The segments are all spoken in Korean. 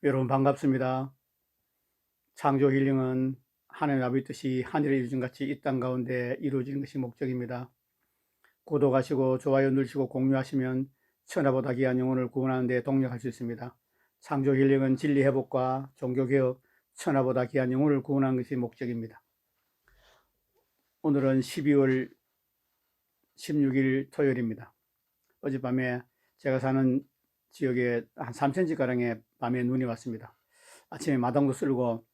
여러분 반갑습니다. 창조 힐링은 하나님 아버지 뜻이 하늘에 이루어진 같이 이 땅 가운데 이루어지는 것이 목적입니다. 구독하시고 좋아요 누르시고 공유하시면 천하보다 귀한 영혼을 구원하는 데 동력할 수 있습니다. 창조 힐링은 진리 회복과 종교 개혁, 천하보다 귀한 영혼을 구원하는 것이 목적입니다. 오늘은 12월 16일 토요일입니다. 어젯밤에 제가 사는 지역에 한 3cm가량의 밤에 눈이 왔습니다. 아침에 마당도 쓸고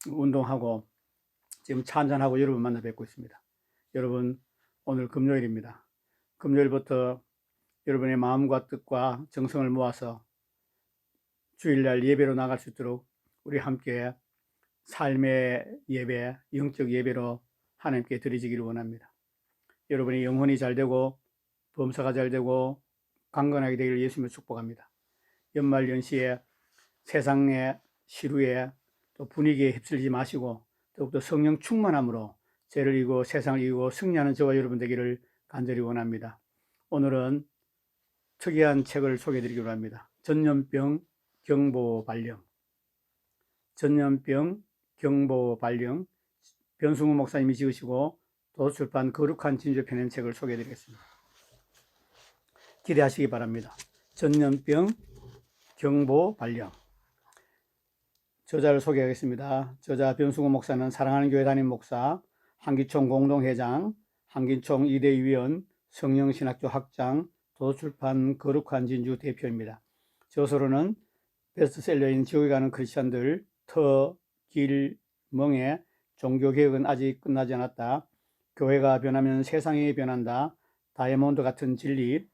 운동하고 지금 차 한잔하고 여러분 만나 뵙고 있습니다. 여러분, 오늘 금요일입니다. 금요일부터 여러분의 마음과 뜻과 정성을 모아서 주일날 예배로 나갈 수 있도록 우리 함께 삶의 예배, 영적 예배로 하나님께 드리지기를 원합니다. 여러분의 영혼이 잘 되고 범사가 잘 되고 강건하게 되기를 예수님을 축복합니다. 연말 연시에 세상의 시루에 또 분위기에 휩쓸리지 마시고 더욱더 성령 충만함으로 죄를 이기고 세상을 이기고 승리하는 저와 여러분 되기를 간절히 원합니다. 오늘은 특이한 책을 소개해 드리기로 합니다. 전염병 경보 발령. 전염병 경보 발령. 변승우 목사님이 지으시고 도서출판 거룩한 진주에 펴낸 책을 소개해 드리겠습니다. 기대하시기 바랍니다. 전염병 경보 발령. 저자를 소개하겠습니다. 저자 변승우 목사는 사랑하는 교회 담임 목사, 한기총 공동회장, 한기총 2대 위원, 성령신학교 학장, 도서출판 거룩한 진주 대표입니다. 저서로는 베스트셀러인 지옥에 가는 크리스찬들, 길, 멍에, 종교개혁은 아직 끝나지 않았다, 교회가 변하면 세상이 변한다, 다이아몬드 같은 진리,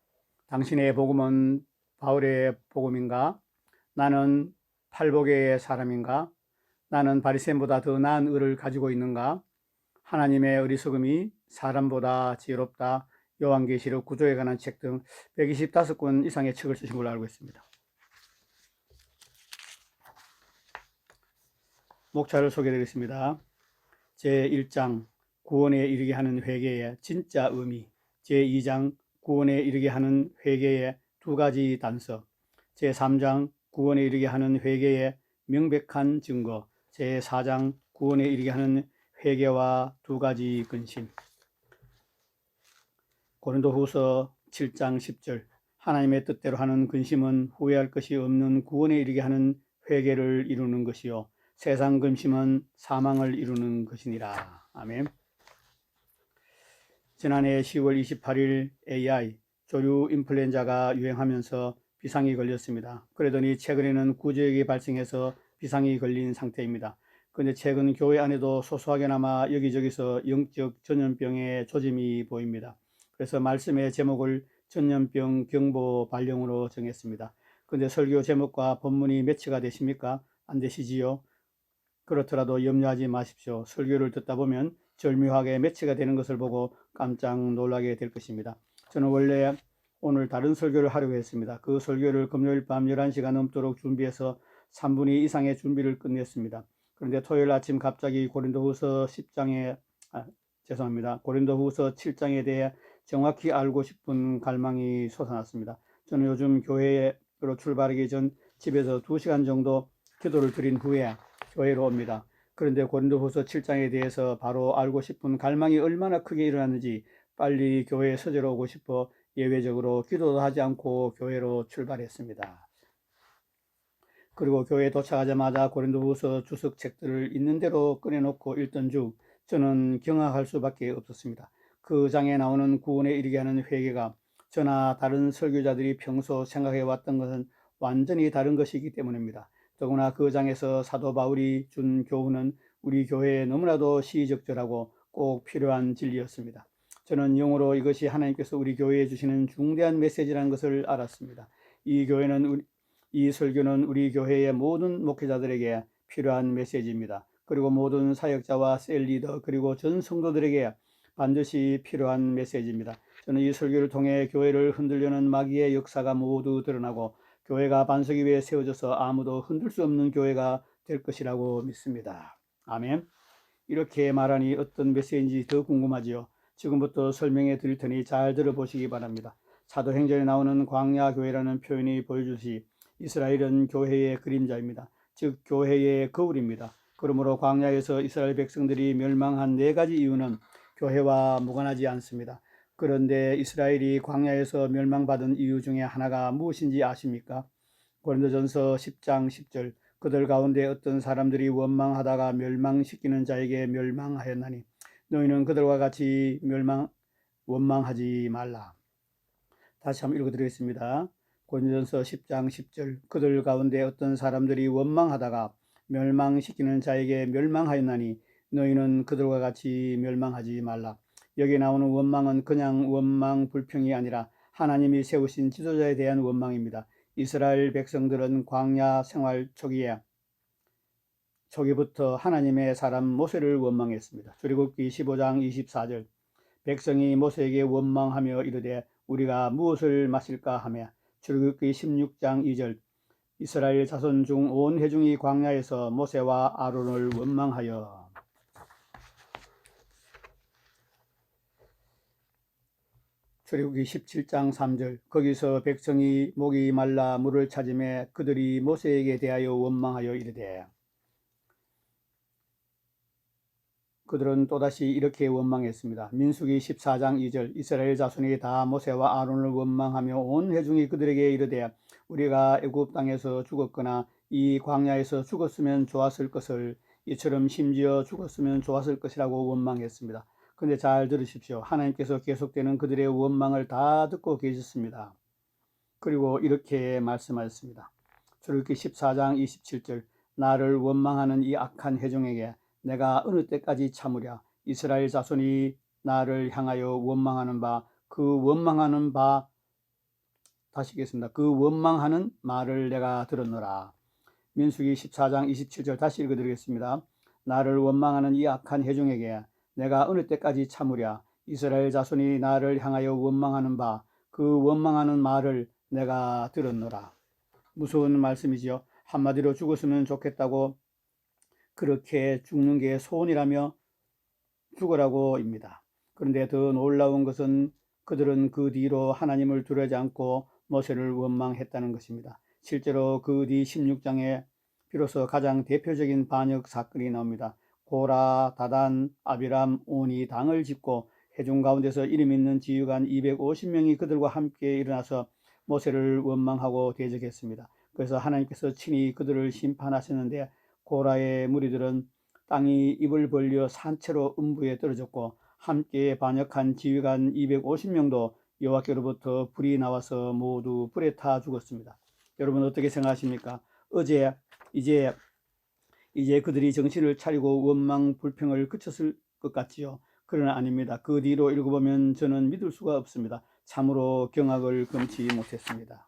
당신의 복음은 바울의 복음인가, 나는 팔복의 사람인가, 나는 바리새인보다 더 나은 의를 가지고 있는가, 하나님의 어리석음이 사람보다 지혜롭다, 요한계시록 구조에 관한 책 등 125권 이상의 책을 쓰신 걸로 알고 있습니다. 목차를 소개해드리겠습니다. 제1장 구원에 이르게 하는 회개의 진짜 의미, 제2장 구원에 이르게 하는 회개의 두 가지 단서, 제3장 구원에 이르게 하는 회개의 명백한 증거, 제4장 구원에 이르게 하는 회개와 두 가지 근심. 고린도후서 7장 10절 하나님의 뜻대로 하는 근심은 후회할 것이 없는 구원에 이르게 하는 회개를 이루는 것이요 세상 근심은 사망을 이루는 것이니라. 아멘. 지난해 10월 28일 AI 조류 인플루엔자가 유행하면서 비상이 걸렸습니다. 그러더니 최근에는 구제역이 발생해서 비상이 걸린 상태입니다. 그런데 최근 교회 안에도 소소하게나마 여기저기서 영적 전염병의 조짐이 보입니다. 그래서 말씀의 제목을 전염병 경보 발령으로 정했습니다. 그런데 설교 제목과 본문이 매치가 되십니까? 안 되시지요? 그렇더라도 염려하지 마십시오. 설교를 듣다 보면 절묘하게 매치가 되는 것을 보고 깜짝 놀라게 될 것입니다. 저는 원래 오늘 다른 설교를 하려고 했습니다. 그 설교를 금요일 밤 11시가 넘도록 준비해서 3분의 2 이상의 준비를 끝냈습니다. 그런데 토요일 아침 갑자기 고린도후서 7장에 대해 정확히 알고 싶은 갈망이 솟아났습니다. 저는 요즘 교회로 출발하기 전 집에서 2시간 정도 기도를 드린 후에 교회로 옵니다. 그런데 고린도후서 7장에 대해서 바로 알고 싶은 갈망이 얼마나 크게 일어났는지 빨리 교회에 서재로 오고 싶어 예외적으로 기도도 하지 않고 교회로 출발했습니다. 그리고 교회에 도착하자마자 고린도후서 주석 책들을 있는 대로 꺼내놓고 읽던 중 저는 경악할 수밖에 없었습니다. 그 장에 나오는 구원에 이르게 하는 회개가 저나 다른 설교자들이 평소 생각해왔던 것은 완전히 다른 것이기 때문입니다. 더구나 그 장에서 사도 바울이 준 교훈은 우리 교회에 너무나도 시의적절하고 꼭 필요한 진리였습니다. 저는 영어로 이것이 하나님께서 우리 교회에 주시는 중대한 메시지라는 것을 알았습니다. 이 설교는 우리 교회의 모든 목회자들에게 필요한 메시지입니다. 그리고 모든 사역자와 셀 리더 그리고 전 성도들에게 반드시 필요한 메시지입니다. 저는 이 설교를 통해 교회를 흔들려는 마귀의 역사가 모두 드러나고 교회가 반석 위에 세워져서 아무도 흔들 수 없는 교회가 될 것이라고 믿습니다. 아멘. 이렇게 말하니 어떤 메시지인지 더 궁금하지요. 지금부터 설명해 드릴 테니 잘 들어보시기 바랍니다. 사도행전에 나오는 광야교회라는 표현이 보여주듯이 이스라엘은 교회의 그림자입니다. 즉 교회의 거울입니다. 그러므로 광야에서 이스라엘 백성들이 멸망한 4가지 이유는 교회와 무관하지 않습니다. 그런데 이스라엘이 광야에서 멸망받은 이유 중에 하나가 무엇인지 아십니까? 고린도전서 10장 10절 그들 가운데 어떤 사람들이 원망하다가 멸망시키는 자에게 멸망하였나니 너희는 그들과 같이 원망하지 말라. 다시 한번 읽어드리겠습니다. 고린도전서 10장 10절 그들 가운데 어떤 사람들이 원망하다가 멸망시키는 자에게 멸망하였나니 너희는 그들과 같이 멸망하지 말라. 여기 나오는 원망은 그냥 원망 불평이 아니라 하나님이 세우신 지도자에 대한 원망입니다. 이스라엘 백성들은 광야 생활 초기부터 하나님의 사람 모세를 원망했습니다. 출애굽기 15장 24절 백성이 모세에게 원망하며 이르되 우리가 무엇을 마실까 하며 출애굽기 16장 2절 이스라엘 자손 중 온 회중이 광야에서 모세와 아론을 원망하여 출애굽기 17장 3절 거기서 백성이 목이 말라 물을 찾으매 그들이 모세에게 대하여 원망하여 이르되 그들은 또다시 이렇게 원망했습니다. 민수기 14장 2절 이스라엘 자손이 다 모세와 아론을 원망하며 온 회중이 그들에게 이르되 우리가 애굽 땅에서 죽었거나 이 광야에서 죽었으면 좋았을 것을 이처럼 심지어 죽었으면 좋았을 것이라고 원망했습니다. 그런데 잘 들으십시오. 하나님께서 계속되는 그들의 원망을 다 듣고 계셨습니다. 그리고 이렇게 말씀하셨습니다. 출애굽기 14장 27절 나를 원망하는 이 악한 회중에게 내가 어느 때까지 참으랴. 이스라엘 자손이 나를 향하여 원망하는 바 다시 읽겠습니다. 그 원망하는 말을 내가 들었노라. 민수기 14장 27절 다시 읽어드리겠습니다. 나를 원망하는 이 악한 회중에게 내가 어느 때까지 참으랴. 이스라엘 자손이 나를 향하여 원망하는 바 그 원망하는 말을 내가 들었노라. 무서운 말씀이지요. 한마디로 죽었으면 좋겠다고 그렇게 죽는 게 소원이라며 죽으라고입니다. 그런데 더 놀라운 것은 그들은 그 뒤로 하나님을 두려워하지 않고 모세를 원망했다는 것입니다. 실제로 그 뒤 16장에 비로소 가장 대표적인 반역 사건이 나옵니다. 고라, 다단, 아비람, 온이 당을 짓고 회중 가운데서 이름 있는 지휘관 250명이 그들과 함께 일어나서 모세를 원망하고 대적했습니다. 그래서 하나님께서 친히 그들을 심판하셨는데 고라의 무리들은 땅이 입을 벌려 산채로 음부에 떨어졌고 함께 반역한 지휘관 250명도 여호와께로부터 불이 나와서 모두 불에 타 죽었습니다. 여러분 어떻게 생각하십니까? 이제 그들이 정신을 차리고 원망 불평을 그쳤을 것 같지요. 그러나 아닙니다. 그 뒤로 읽어보면 저는 믿을 수가 없습니다. 참으로 경악을 금치 못했습니다.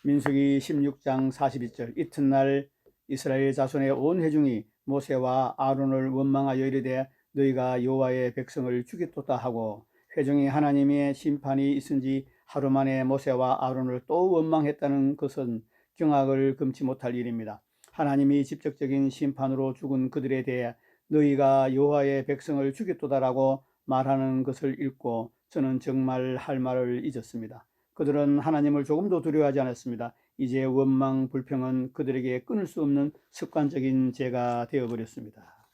민수기 16장 42절 이튿날 이스라엘 자손의 온 회중이 모세와 아론을 원망하여 이르되 너희가 여호와의 백성을 죽였도다 하고 회중이 하나님의 심판이 있은지 하루 만에 모세와 아론을 또 원망했다는 것은 경악을 금치 못할 일입니다. 하나님이 직접적인 심판으로 죽은 그들에 대해 너희가 여호와의 백성을 죽였도다라고 말하는 것을 읽고 저는 정말 할 말을 잊었습니다. 그들은 하나님을 조금도 두려워하지 않았습니다. 이제 원망 불평은 그들에게 끊을 수 없는 습관적인 죄가 되어버렸습니다.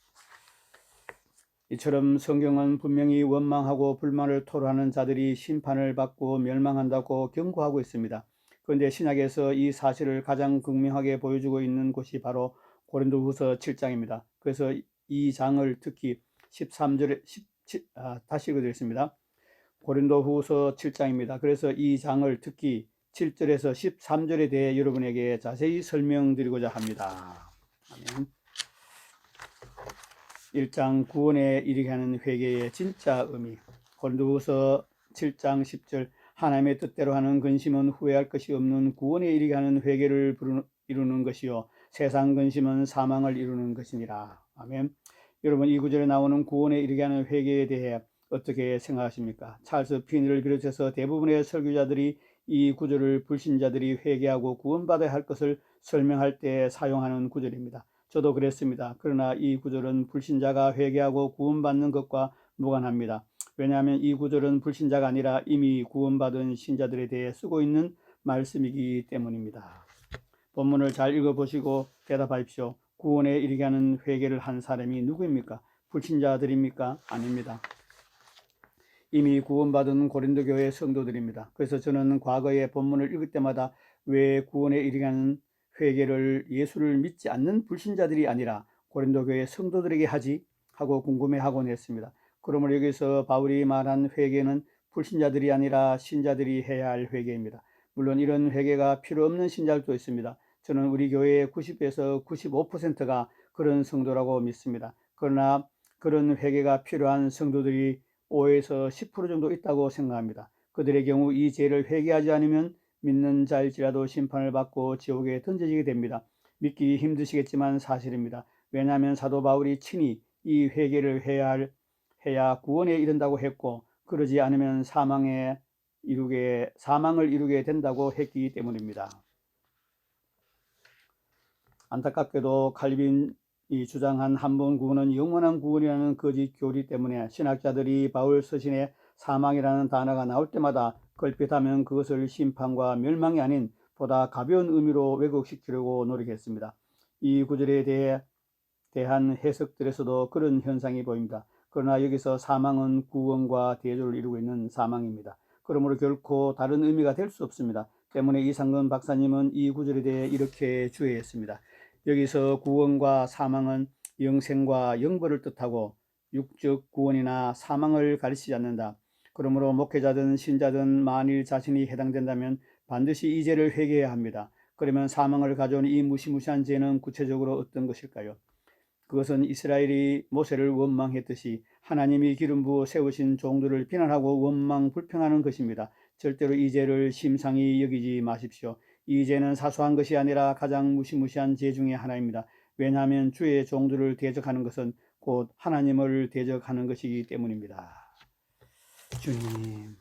이처럼 성경은 분명히 원망하고 불만을 토로하는 자들이 심판을 받고 멸망한다고 경고하고 있습니다. 그런데 신약에서 이 사실을 가장 극명하게 보여주고 있는 곳이 바로 고린도후서 7장입니다. 그래서 이 장을 특히 13절에 다시 읽어드리겠습니다. 고린도후서 7장입니다. 그래서 이 장을 특히 7절에서 13절에 대해 여러분에게 자세히 설명드리고자 합니다. 아멘. 1장 구원에 이르게 하는 회개의 진짜 의미. 고린도후서 7장 10절 하나님의 뜻대로 하는 근심은 후회할 것이 없는 구원에 이르게 하는 회개를 이루는 것이요 세상 근심은 사망을 이루는 것이니라. 아멘. 여러분 이 구절에 나오는 구원에 이르게 하는 회개에 대해 어떻게 생각하십니까? 찰스 피니를 비롯해서 대부분의 설교자들이 이 구절을 불신자들이 회개하고 구원받아야 할 것을 설명할 때 사용하는 구절입니다. 저도 그랬습니다. 그러나 이 구절은 불신자가 회개하고 구원받는 것과 무관합니다. 왜냐하면 이 구절은 불신자가 아니라 이미 구원받은 신자들에 대해 쓰고 있는 말씀이기 때문입니다. 본문을 잘 읽어보시고 대답하십시오. 구원에 이르게 하는 회개를 한 사람이 누구입니까? 불신자들입니까? 아닙니다. 이미 구원받은 고린도 교회 성도들입니다. 그래서 저는 과거에 본문을 읽을 때마다 왜 구원에 이르게 하는 회개를 예수를 믿지 않는 불신자들이 아니라 고린도 교회 성도들에게 하지 하고 궁금해하곤 했습니다. 그러므로 여기서 바울이 말한 회개는 불신자들이 아니라 신자들이 해야 할 회개입니다. 물론 이런 회개가 필요 없는 신자들도 있습니다. 저는 우리 교회의 90에서 95%가 그런 성도라고 믿습니다. 그러나 그런 회개가 필요한 성도들이 5에서 10% 정도 있다고 생각합니다. 그들의 경우 이 죄를 회개하지 않으면 믿는 자일지라도 심판을 받고 지옥에 던져지게 됩니다. 믿기 힘드시겠지만 사실입니다. 왜냐하면 사도 바울이 친히 이 회개를 해야 구원에 이른다고 했고, 그러지 않으면 사망을 이루게 된다고 했기 때문입니다. 안타깝게도 칼빈이 주장한 한 번 구원은 영원한 구원이라는 거짓 교리 때문에 신학자들이 바울 서신에 사망이라는 단어가 나올 때마다 걸핏하면 그것을 심판과 멸망이 아닌 보다 가벼운 의미로 왜곡시키려고 노력했습니다. 이 구절에 대한 해석들에서도 그런 현상이 보입니다. 그러나 여기서 사망은 구원과 대조를 이루고 있는 사망입니다. 그러므로 결코 다른 의미가 될 수 없습니다. 때문에 이상근 박사님은 이 구절에 대해 이렇게 주의했습니다. 여기서 구원과 사망은 영생과 영벌을 뜻하고 육적 구원이나 사망을 가리치지 않는다. 그러므로 목회자든 신자든 만일 자신이 해당된다면 반드시 이 죄를 회개해야 합니다. 그러면 사망을 가져온 이 무시무시한 죄는 구체적으로 어떤 것일까요? 그것은 이스라엘이 모세를 원망했듯이 하나님이 기름 부어 세우신 종들을 비난하고 원망 불평하는 것입니다. 절대로 이 죄를 심상히 여기지 마십시오. 이 죄는 사소한 것이 아니라 가장 무시무시한 죄 중에 하나입니다. 왜냐하면 주의 종들을 대적하는 것은 곧 하나님을 대적하는 것이기 때문입니다. 주님,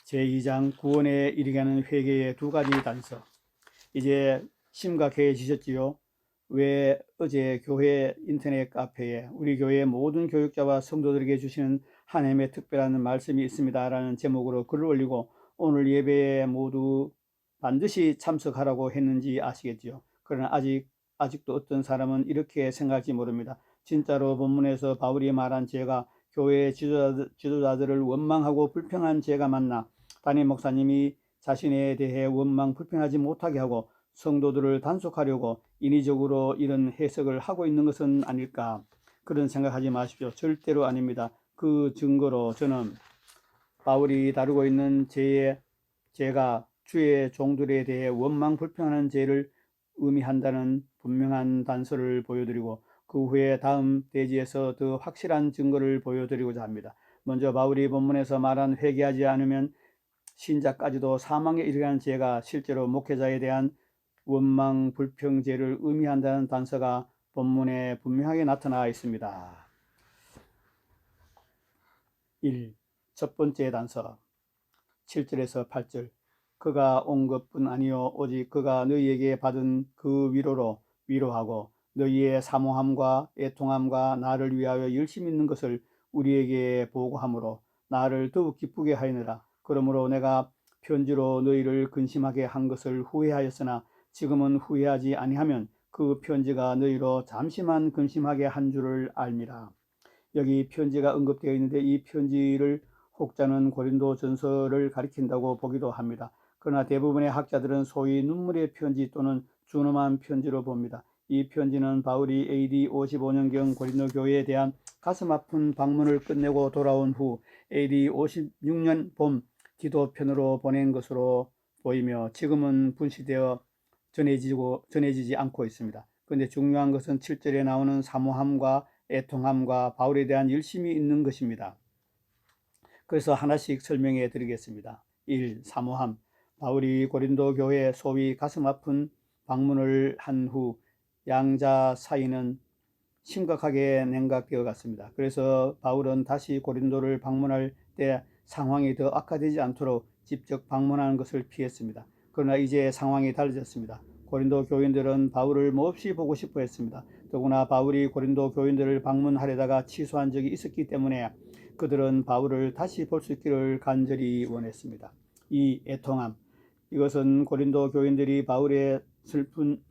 제2장 구원에 이르게 하는 회개의 두 가지 단서. 이제 심각해지셨지요? 왜 어제 교회 인터넷 카페에 우리 교회 모든 교육자와 성도들에게 주시는 하나님의 특별한 말씀이 있습니다 라는 제목으로 글을 올리고 오늘 예배에 모두 반드시 참석하라고 했는지 아시겠지요? 그러나 아직도 어떤 사람은 이렇게 생각할지 모릅니다. 진짜로 본문에서 바울이 말한 죄가 교회 지도자들을 원망하고 불평한 죄가 맞나? 담임 목사님이 자신에 대해 원망 불평하지 못하게 하고 성도들을 단속하려고 인위적으로 이런 해석을 하고 있는 것은 아닐까? 그런 생각하지 마십시오. 절대로 아닙니다. 그 증거로 저는 바울이 다루고 있는 죄가 주의 종들에 대해 원망 불평하는 죄를 의미한다는 분명한 단서를 보여드리고 그 후에 다음 대지에서 더 확실한 증거를 보여드리고자 합니다. 먼저 바울이 본문에서 말한 회개하지 않으면 신자까지도 사망에 이르게 하는 죄가 실제로 목회자에 대한 원망 불평죄를 의미한다는 단서가 본문에 분명하게 나타나 있습니다. 1. 첫 번째 단서 7절에서 8절. 그가 온 것뿐 아니요 오직 그가 너희에게 받은 그 위로로 위로하고 너희의 사모함과 애통함과 나를 위하여 열심히 있는 것을 우리에게 보고함으로 나를 더욱 기쁘게 하였느라. 그러므로 내가 편지로 너희를 근심하게 한 것을 후회하였으나 지금은 후회하지 아니하면 그 편지가 너희로 잠시만 근심하게 한 줄을 알미라. 여기 편지가 언급되어 있는데 이 편지를 혹자는 고린도 전서를 가리킨다고 보기도 합니다. 그러나 대부분의 학자들은 소위 눈물의 편지 또는 준엄한 편지로 봅니다. 이 편지는 바울이 AD 55년경 고린도 교회에 대한 가슴 아픈 방문을 끝내고 돌아온 후 AD 56년 봄 기도편으로 보낸 것으로 보이며 지금은 분시되어 전해지지 않고 있습니다. 그런데 중요한 것은 7절에 나오는 사모함과 애통함과 바울에 대한 열심이 있는 것입니다. 그래서 하나씩 설명해 드리겠습니다. 1. 사모함. 바울이 고린도 교회 소위 가슴 아픈 방문을 한 후 양자 사이는 심각하게 냉각되어 갔습니다. 그래서 바울은 다시 고린도를 방문할 때 상황이 더 악화되지 않도록 직접 방문하는 것을 피했습니다. 그러나 이제 상황이 달라졌습니다. 고린도 교인들은 바울을 몹시 보고 싶어 했습니다. 더구나 바울이 고린도 교인들을 방문하려다가 취소한 적이 있었기 때문에 그들은 바울을 다시 볼 수 있기를 간절히 원했습니다. 이 애통함, 이것은 고린도 교인들이 바울의 슬픈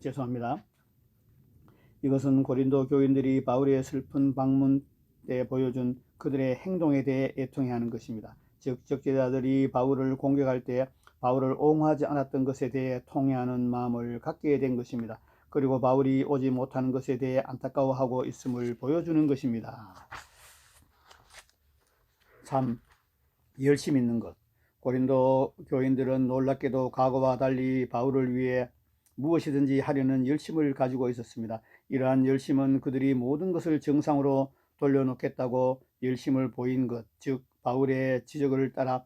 죄송합니다. 이것은 고린도 교인들이 바울의 슬픈 방문 때 보여준 그들의 행동에 대해 애통해하는 것입니다. 즉 적대자들이 바울을 공격할 때 바울을 옹호하지 않았던 것에 대해 통회하는 마음을 갖게 된 것입니다. 그리고 바울이 오지 못하는 것에 대해 안타까워하고 있음을 보여주는 것입니다. 3. 열심 있는 것. 고린도 교인들은 놀랍게도 과거와 달리 바울을 위해 무엇이든지 하려는 열심을 가지고 있었습니다. 이러한 열심은 그들이 모든 것을 정상으로 돌려놓겠다고 열심을 보인 것, 즉 바울의 지적을 따라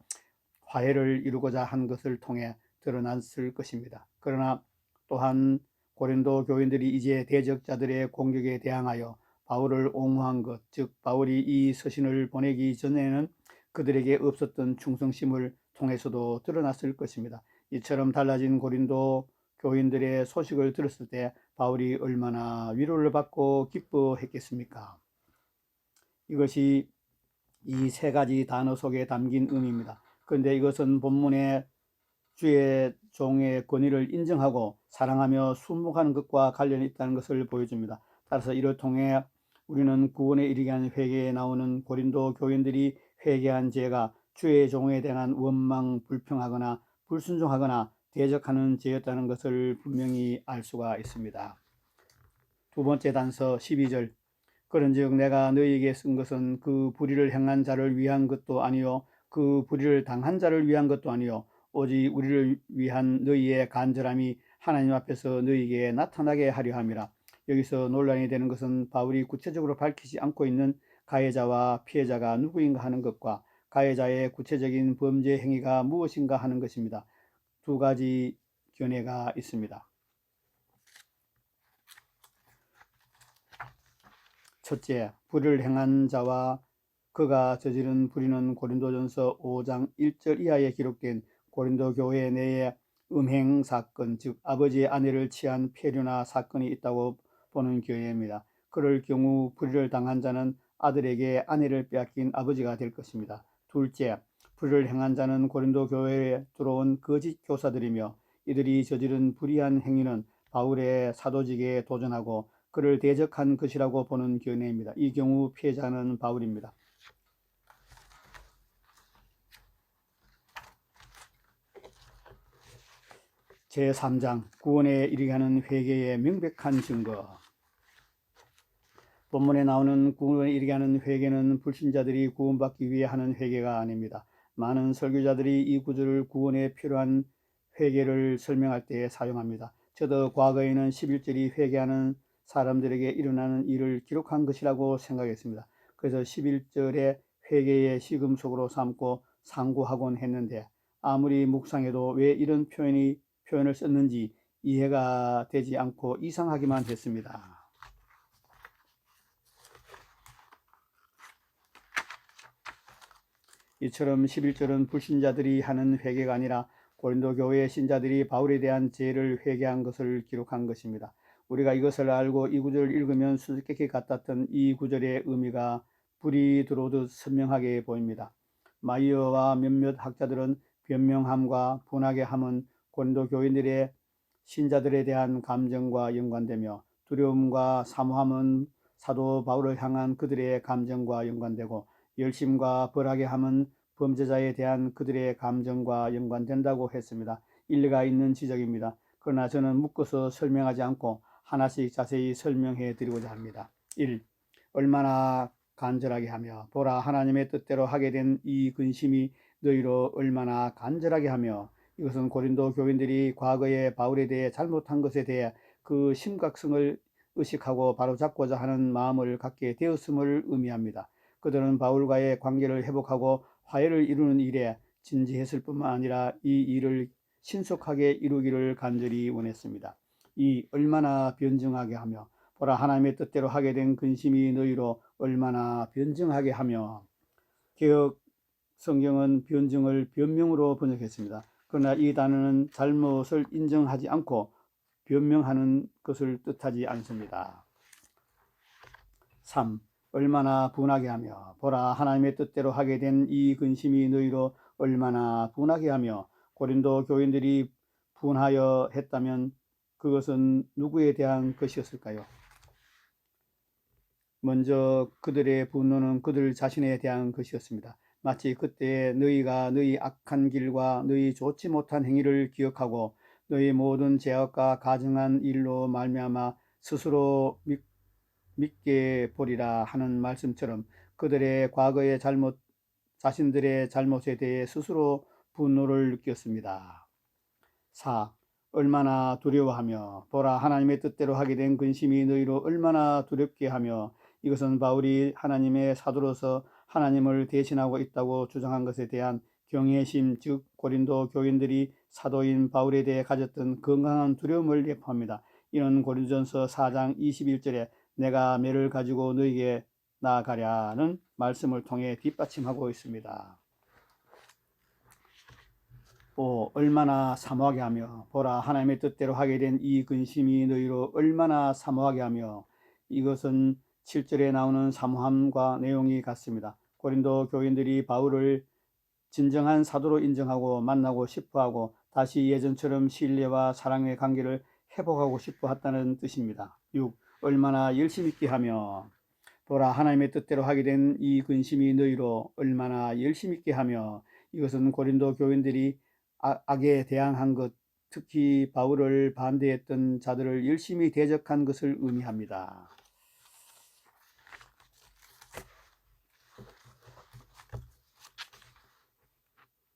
화해를 이루고자 한 것을 통해 드러났을 것입니다. 그러나 또한 고린도 교인들이 이제 대적자들의 공격에 대항하여 바울을 옹호한 것, 즉 바울이 이 서신을 보내기 전에는 그들에게 없었던 충성심을 통해서도 드러났을 것입니다. 이처럼 달라진 고린도 교인들의 소식을 들었을 때 바울이 얼마나 위로를 받고 기뻐했겠습니까? 이것이 이 세 가지 단어 속에 담긴 의미입니다. 그런데 이것은 본문의 주의 종의 권위를 인정하고 사랑하며 순목하는 것과 관련이 있다는 것을 보여줍니다. 따라서 이를 통해 우리는 구원에 이르게 하는 회개에 나오는 고린도 교인들이 회개한 죄가 주의 종에 대한 원망, 불평하거나 불순종하거나 대적하는 죄였다는 것을 분명히 알 수가 있습니다. 두 번째 단서 12절. 그런즉 내가 너희에게 쓴 것은 그 불의를 행한 자를 위한 것도 아니요 그 불의를 당한 자를 위한 것도 아니요 오직 우리를 위한 너희의 간절함이 하나님 앞에서 너희에게 나타나게 하려 함이라. 여기서 논란이 되는 것은 바울이 구체적으로 밝히지 않고 있는 가해자와 피해자가 누구인가 하는 것과 가해자의 구체적인 범죄 행위가 무엇인가 하는 것입니다. 두 가지 견해가 있습니다. 첫째, 불의를 행한 자와 그가 저지른 불의는 고린도전서 5장 1절 이하에 기록된 고린도 교회 내에 음행 사건, 즉 아버지의 아내를 취한 폐류나 사건이 있다고 보는 교회입니다. 그럴 경우 불의를 당한 자는 아들에게 아내를 빼앗긴 아버지가 될 것입니다. 둘째, 불의를 행한 자는 고린도 교회에 들어온 거짓 교사들이며 이들이 저지른 불의한 행위는 바울의 사도직에 도전하고 그를 대적한 것이라고 보는 견해입니다. 이 경우 피해자는 바울입니다. 제3장 구원에 이르게 하는 회개의 명백한 증거. 본문에 나오는 구원에 이르게 하는 회개는 불신자들이 구원받기 위해 하는 회개가 아닙니다. 많은 설교자들이 이 구절을 구원에 필요한 회개를 설명할 때 사용합니다. 저도 과거에는 11절이 회개하는 사람들에게 일어나는 일을 기록한 것이라고 생각했습니다. 그래서 11절에 회개의 시금석으로 삼고 상고하곤 했는데 아무리 묵상해도 왜 이런 표현을 썼는지 이해가 되지 않고 이상하기만 했습니다. 이처럼 11절은 불신자들이 하는 회개가 아니라 고린도 교회의 신자들이 바울에 대한 죄를 회개한 것을 기록한 것입니다. 우리가 이것을 알고 이 구절을 읽으면 수수께끼 같았던 이 구절의 의미가 불이 들어오듯 선명하게 보입니다. 마이어와 몇몇 학자들은 변명함과 분하게 함은 고린도 교인들의 신자들에 대한 감정과 연관되며 두려움과 사모함은 사도 바울을 향한 그들의 감정과 연관되고 열심과 벌하게 함은 범죄자에 대한 그들의 감정과 연관된다고 했습니다. 일리가 있는 지적입니다. 그러나 저는 묶어서 설명하지 않고 하나씩 자세히 설명해 드리고자 합니다. 1. 얼마나 간절하게 하며 보라 하나님의 뜻대로 하게 된 이 근심이 너희로 얼마나 간절하게 하며 이것은 고린도 교인들이 과거에 바울에 대해 잘못한 것에 대해 그 심각성을 의식하고 바로잡고자 하는 마음을 갖게 되었음을 의미합니다. 그들은 바울과의 관계를 회복하고 화해를 이루는 일에 진지했을 뿐만 아니라 이 일을 신속하게 이루기를 간절히 원했습니다. 이 얼마나 변증하게 하며 보라 하나님의 뜻대로 하게 된 근심이 너희로 얼마나 변증하게 하며 개역 성경은 변증을 변명으로 번역했습니다. 그러나 이 단어는 잘못을 인정하지 않고 변명하는 것을 뜻하지 않습니다. 3. 얼마나 분하게 하며 보라 하나님의 뜻대로 하게 된 이 근심이 너희로 얼마나 분하게 하며. 고린도 교인들이 분하여 했다면 그것은 누구에 대한 것이었을까요? 먼저 그들의 분노는 그들 자신에 대한 것이었습니다. 마치 그때 너희가 너희 악한 길과 너희 좋지 못한 행위를 기억하고 너희 모든 죄악과 가증한 일로 말미암아 스스로 믿게 보리라 하는 말씀처럼 그들의 과거의 잘못, 자신들의 잘못에 대해 스스로 분노를 느꼈습니다. 4. 얼마나 두려워하며 보라 하나님의 뜻대로 하게 된 근심이 너희로 얼마나 두렵게 하며. 이것은 바울이 하나님의 사도로서 하나님을 대신하고 있다고 주장한 것에 대한 경외심, 즉 고린도 교인들이 사도인 바울에 대해 가졌던 건강한 두려움을 예포합니다. 이는 고린도전서 4장 21절에 내가 매를 가지고 너희에게 나아가랴는 말씀을 통해 뒷받침하고 있습니다. 5. 얼마나 사모하게 하며 보라 하나님의 뜻대로 하게 된 이 근심이 너희로 얼마나 사모하게 하며. 이것은 7절에 나오는 사모함과 내용이 같습니다. 고린도 교인들이 바울을 진정한 사도로 인정하고 만나고 싶어하고 다시 예전처럼 신뢰와 사랑의 관계를 회복하고 싶어 했다는 뜻입니다. 6. 얼마나 열심 있게 하며 보라 하나님의 뜻대로 하게 된 이 근심이 너희로 얼마나 열심 있게 하며. 이것은 고린도 교인들이 악에 대항한 것, 특히 바울을 반대했던 자들을 열심히 대적한 것을 의미합니다.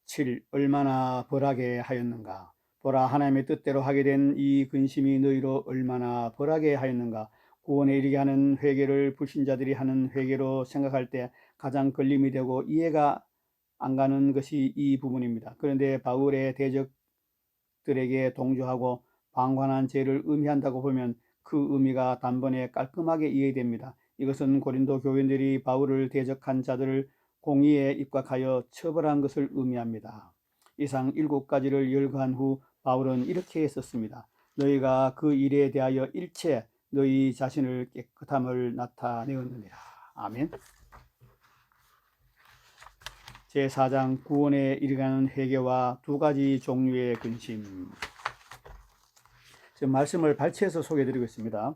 7. 얼마나 벌하게 하였는가. 보라 하나님의 뜻대로 하게 된 이 근심이 너희로 얼마나 벌하게 하였는가. 구원에 이르게 하는 회개를 불신자들이 하는 회개로 생각할 때 가장 걸림이 되고 이해가 안 가는 것이 이 부분입니다. 그런데 바울의 대적들에게 동조하고 방관한 죄를 의미한다고 보면 그 의미가 단번에 깔끔하게 이해됩니다. 이것은 고린도 교인들이 바울을 대적한 자들을 공의에 입각하여 처벌한 것을 의미합니다. 이상 7가지를 열거한 후 바울은 이렇게 했었습니다. 너희가 그 일에 대하여 일체 너희 자신을 깨끗함을 나타내었느니라. 아멘. 제4장 구원에 이르가는 회개와 2가지 종류의 근심. 지금 말씀을 발췌해서 소개해드리고 있습니다.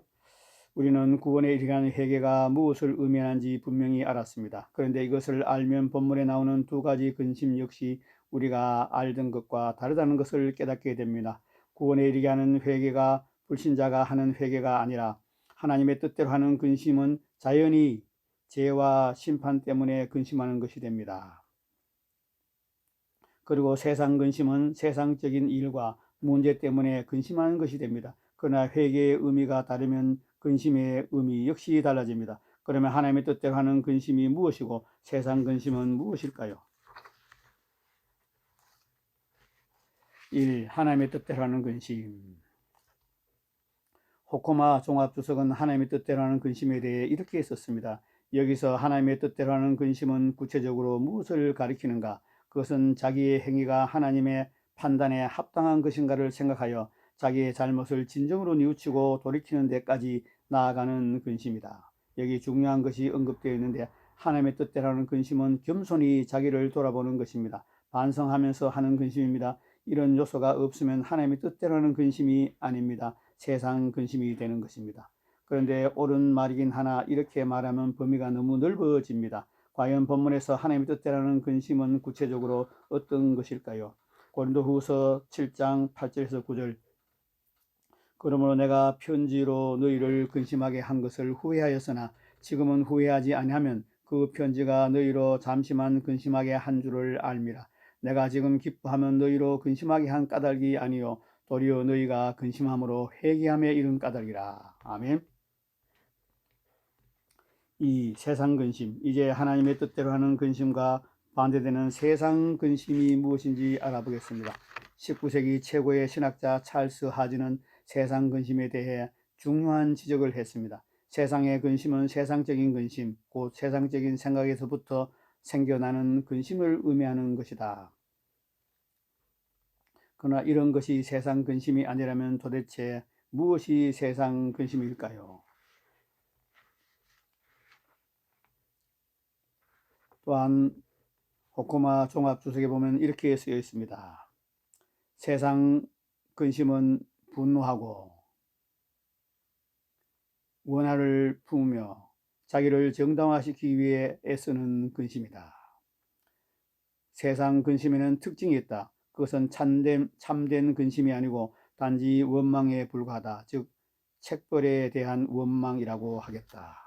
우리는 구원에 이르가는 회개가 무엇을 의미하는지 분명히 알았습니다. 그런데 이것을 알면 본문에 나오는 2가지 근심 역시 우리가 알던 것과 다르다는 것을 깨닫게 됩니다. 구원에 이르게 하는 회개가 불신자가 하는 회개가 아니라 하나님의 뜻대로 하는 근심은 자연히 죄와 심판 때문에 근심하는 것이 됩니다. 그리고 세상 근심은 세상적인 일과 문제 때문에 근심하는 것이 됩니다. 그러나 회개의 의미가 다르면 근심의 의미 역시 달라집니다. 그러면 하나님의 뜻대로 하는 근심이 무엇이고 세상 근심은 무엇일까요? 1. 하나님의 뜻대로 하는 근심. 호코마 종합주석은 하나님의 뜻대로 하는 근심에 대해 이렇게 썼습니다. 여기서 하나님의 뜻대로 하는 근심은 구체적으로 무엇을 가리키는가? 그것은 자기의 행위가 하나님의 판단에 합당한 것인가를 생각하여 자기의 잘못을 진정으로 뉘우치고 돌이키는 데까지 나아가는 근심이다. 여기 중요한 것이 언급되어 있는데 하나님의 뜻대로 하는 근심은 겸손히 자기를 돌아보는 것입니다. 반성하면서 하는 근심입니다. 이런 요소가 없으면 하나님의 뜻대로 하는 근심이 아닙니다. 세상 근심이 되는 것입니다. 그런데 옳은 말이긴 하나 이렇게 말하면 범위가 너무 넓어집니다. 과연 본문에서 하나님의 뜻대로 하는 근심은 구체적으로 어떤 것일까요? 고린도후서 7장 8절에서 9절. 그러므로 내가 편지로 너희를 근심하게 한 것을 후회하였으나 지금은 후회하지 아니하면 그 편지가 너희로 잠시만 근심하게 한 줄을 알미라. 내가 지금 기뻐하면 너희로 근심하게 한 까닭이 아니요 도리어 너희가 근심함으로 회개함에 이른 까닭이라. 아멘. 이 세상 근심, 이제 하나님의 뜻대로 하는 근심과 반대되는 세상 근심이 무엇인지 알아보겠습니다. 19세기 최고의 신학자 찰스 하즈는 세상 근심에 대해 중요한 지적을 했습니다. 세상의 근심은 세상적인 근심, 곧 세상적인 생각에서부터 생겨나는 근심을 의미하는 것이다. 그러나 이런 것이 세상 근심이 아니라면 도대체 무엇이 세상 근심일까요? 또한 호코마 종합주석에 보면 이렇게 쓰여 있습니다. 세상 근심은 분노하고 원한을 품으며 자기를 정당화시키기 위해 애쓰는 근심이다. 세상 근심에는 특징이 있다. 그것은 참된 근심이 아니고 단지 원망에 불과하다. 즉 책벌에 대한 원망이라고 하겠다.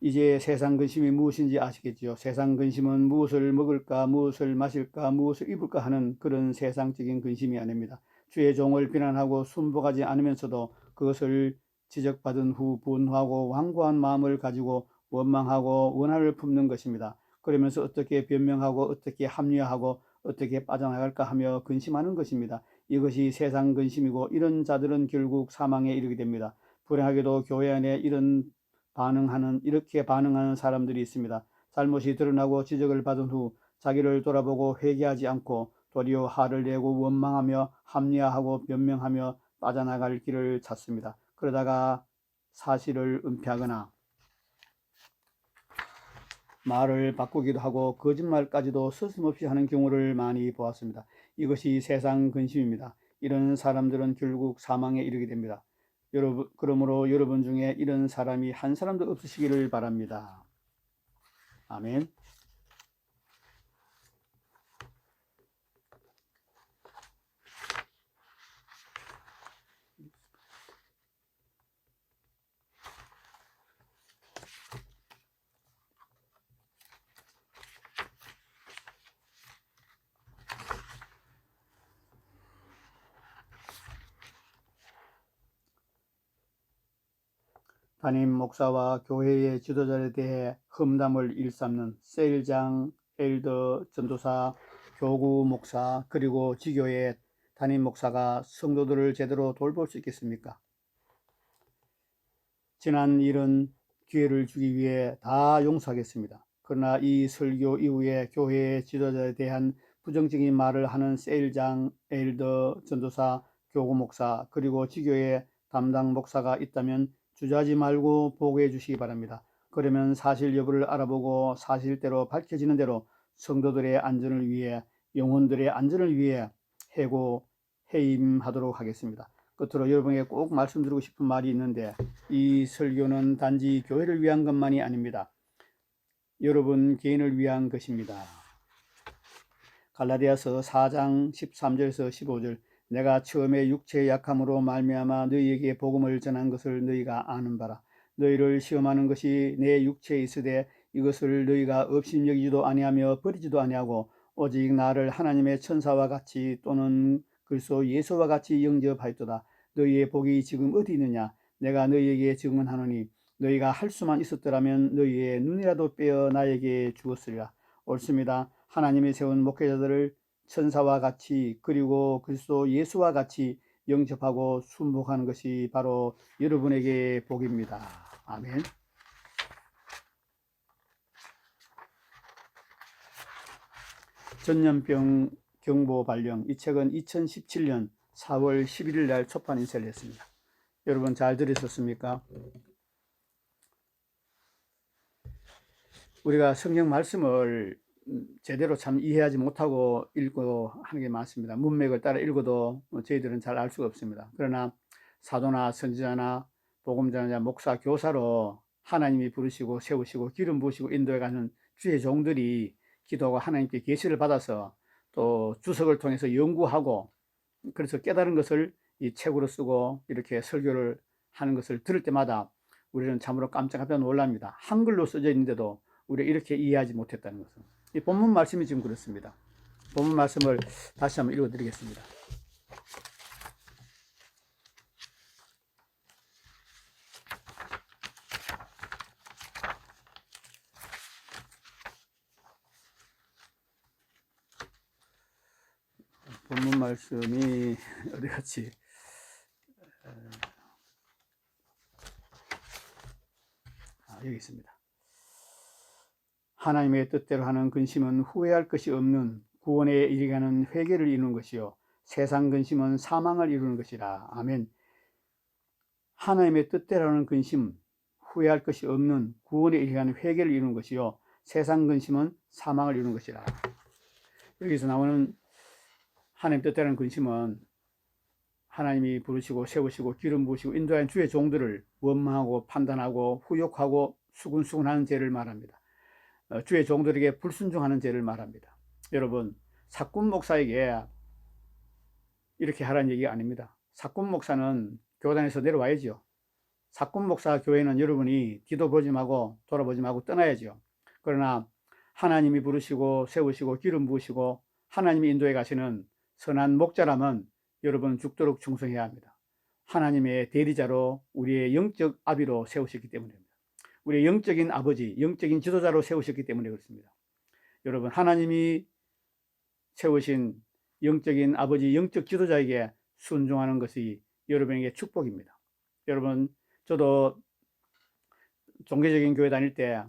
이제 세상 근심이 무엇인지 아시겠지요? 세상 근심은 무엇을 먹을까, 무엇을 마실까, 무엇을 입을까 하는 그런 세상적인 근심이 아닙니다. 주의 종을 비난하고 순복하지 않으면서도 그것을 지적받은 후 분노하고 완고한 마음을 가지고 원망하고 원한을 품는 것입니다. 그러면서 어떻게 변명하고 어떻게 합리화하고 어떻게 빠져나갈까 하며 근심하는 것입니다. 이것이 세상 근심이고 이런 자들은 결국 사망에 이르게 됩니다. 불행하게도 교회 안에 이렇게 반응하는 사람들이 있습니다. 잘못이 드러나고 지적을 받은 후 자기를 돌아보고 회개하지 않고 도리어 화를 내고 원망하며 합리화하고 변명하며 빠져나갈 길을 찾습니다. 그러다가 사실을 은폐하거나 말을 바꾸기도 하고 거짓말까지도 서슴없이 하는 경우를 많이 보았습니다. 이것이 세상 근심입니다. 이런 사람들은 결국 사망에 이르게 됩니다. 그러므로 여러분 중에 이런 사람이 한 사람도 없으시기를 바랍니다. 아멘. 담임 목사와 교회의 지도자에 대해 험담을 일삼는 세일장, 엘더, 전도사, 교구 목사, 그리고 지교의 담임 목사가 성도들을 제대로 돌볼 수 있겠습니까? 지난 일은 기회를 주기 위해 다 용서하겠습니다. 그러나 이 설교 이후에 교회의 지도자에 대한 부정적인 말을 하는 세일장, 엘더, 전도사, 교구 목사, 그리고 지교의 담당 목사가 있다면 주저하지 말고 보고해 주시기 바랍니다. 그러면 사실 여부를 알아보고 사실대로 밝혀지는 대로 성도들의 안전을 위해, 영혼들의 안전을 위해 해임하도록 하겠습니다. 끝으로 여러분에게 꼭 말씀드리고 싶은 말이 있는데, 이 설교는 단지 교회를 위한 것만이 아닙니다. 여러분 개인을 위한 것입니다. 갈라디아서 4장 13절에서 15절, 내가 처음에 육체의 약함으로 말미암아 너희에게 복음을 전한 것을 너희가 아는 바라. 너희를 시험하는 것이 내 육체에 있으되 이것을 너희가 업신여기지도 아니하며 버리지도 아니하고 오직 나를 하나님의 천사와 같이 또는 그리스도 예수와 같이 영접하였도다. 너희의 복이 지금 어디 있느냐? 내가 너희에게 증언하노니 너희가 할 수만 있었더라면 너희의 눈이라도 빼어 나에게 주었으리라. 옳습니다. 하나님이 세운 목회자들을 천사와 같이 그리고 그리스도 예수와 같이 영접하고 순복하는 것이 바로 여러분에게 복입니다. 아멘. 전염병 경보 발령, 이 책은 2017년 4월 11일 날 초판 인쇄를 했습니다. 여러분 잘 들으셨습니까? 우리가 성경 말씀을 제대로 참 이해하지 못하고 읽고 하는 게 많습니다. 문맥을 따라 읽어도 저희들은 잘 알 수가 없습니다. 그러나 사도나 선지자나 복음자나 목사, 교사로 하나님이 부르시고 세우시고 기름 부으시고 인도해가는 주의 종들이 기도하고 하나님께 계시를 받아서 또 주석을 통해서 연구하고 그래서 깨달은 것을 이 책으로 쓰고 이렇게 설교를 하는 것을 들을 때마다 우리는 참으로 깜짝깜짝 놀랍니다. 한글로 써져 있는데도 우리가 이렇게 이해하지 못했다는 것은. 이 본문 말씀이 지금 그렇습니다. 본문 말씀을 다시 한번 읽어드리겠습니다. 본문 말씀이 어디갔지? 여기 있습니다. 하나님의 뜻대로 하는 근심은 후회할 것이 없는 구원에 이르가는 회개를 이루는 것이요 세상 근심은 사망을 이루는 것이라. 아멘. 하나님의 뜻대로라는 근심, 후회할 것이 없는 구원에 의한 회개를 이루는 것이요, 세상 근심은 사망을 이루는 것이라. 여기서 나오는 하나님 뜻대로라는 근심은 하나님이 부르시고 세우시고 기름 부으시고 인도하는 주의 종들을 원망하고 판단하고 후욕하고 수군수군하는 죄를 말합니다. 주의 종들에게 불순종하는 죄를 말합니다. 여러분, 사꾼 목사에게 이렇게 하라는 얘기가 아닙니다. 사꾼 목사는 교단에서 내려와야죠. 사꾼 목사 교회는 여러분이 뒤돌아보지 말고 돌아보지 말고 떠나야죠. 그러나 하나님이 부르시고 세우시고 기름 부으시고 하나님이 인도해 가시는 선한 목자라면 여러분은 죽도록 충성해야 합니다. 하나님의 대리자로 우리의 영적 아비로 세우셨기 때문입니다. 우리의 영적인 아버지, 영적인 지도자로 세우셨기 때문에 그렇습니다. 여러분, 하나님이 세우신 영적인 아버지, 영적 지도자에게 순종하는 것이 여러분에게 축복입니다. 여러분, 저도 종교적인 교회 다닐 때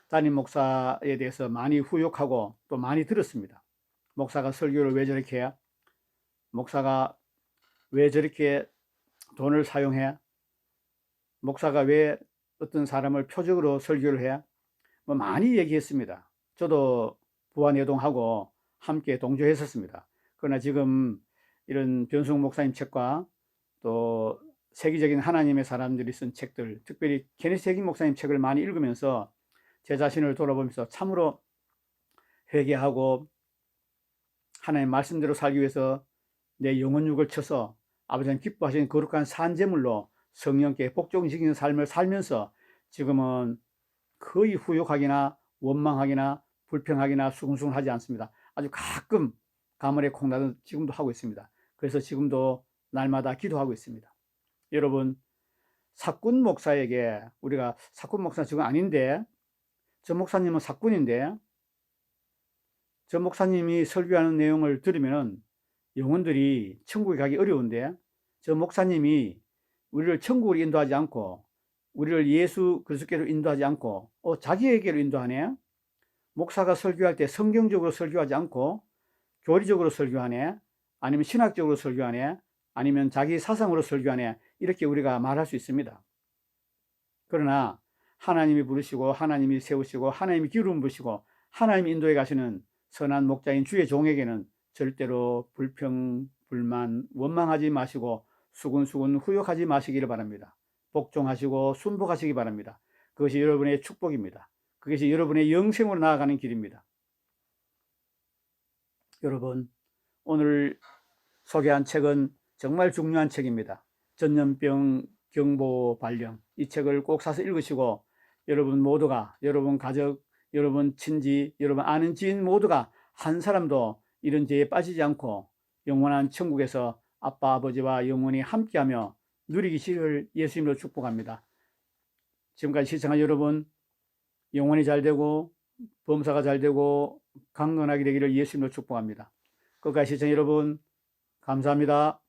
담임 목사에 대해서 많이 후욕하고 또 많이 들었습니다. 목사가 설교를 왜 저렇게 해? 목사가 왜 저렇게 돈을 사용해? 목사가 왜 어떤 사람을 표적으로 설교를 해? 뭐 많이 얘기했습니다. 저도 부안해동하고 함께 동조했었습니다. 그러나 지금 이런 변승 목사님 책과 또 세계적인 하나님의 사람들이 쓴 책들, 특별히 케니스 해긴 목사님 책을 많이 읽으면서 제 자신을 돌아보면서 참으로 회개하고 하나님 말씀대로 살기 위해서 내 영혼육을 쳐서 아버지님 기뻐하시는 거룩한 산제물로 성령께 복종시키는 삶을 살면서 지금은 거의 후욕하기나 원망하기나 불평하기나 수근수근하지 않습니다. 아주 가끔 가물에 콩나듯 지금도 하고 있습니다. 그래서 지금도 날마다 기도하고 있습니다. 여러분, 사꾼 목사에게 우리가 사꾼 목사 지금 아닌데 저 목사님은 사꾼인데 저 목사님이 설교하는 내용을 들으면 영혼들이 천국에 가기 어려운데 저 목사님이 우리를 천국으로 인도하지 않고 우리를 예수 그리스도께로 인도하지 않고 자기에게로 인도하네. 목사가 설교할 때 성경적으로 설교하지 않고 교리적으로 설교하네. 아니면 신학적으로 설교하네. 아니면 자기 사상으로 설교하네. 이렇게 우리가 말할 수 있습니다. 그러나 하나님이 부르시고 하나님이 세우시고 하나님이 기름 부으시고 하나님이 인도해 가시는 선한 목자인 주의 종에게는 절대로 불평, 불만, 원망하지 마시고 수군수군 후욕하지 마시기를 바랍니다. 복종하시고 순복하시기 바랍니다. 그것이 여러분의 축복입니다. 그것이 여러분의 영생으로 나아가는 길입니다. 여러분, 오늘 소개한 책은 정말 중요한 책입니다. 전염병 경보 발령. 이 책을 꼭 사서 읽으시고 여러분 모두가, 여러분 가족, 여러분 친지, 여러분 아는 지인 모두가 한 사람도 이런 죄에 빠지지 않고 영원한 천국에서 아빠 아버지와 영원히 함께하며 누리기를 예수님으로 축복합니다. 지금까지 시청한 여러분 영혼이 잘 되고 범사가 잘 되고 강건하게 되기를 예수님으로 축복합니다. 끝까지 시청 여러분 감사합니다.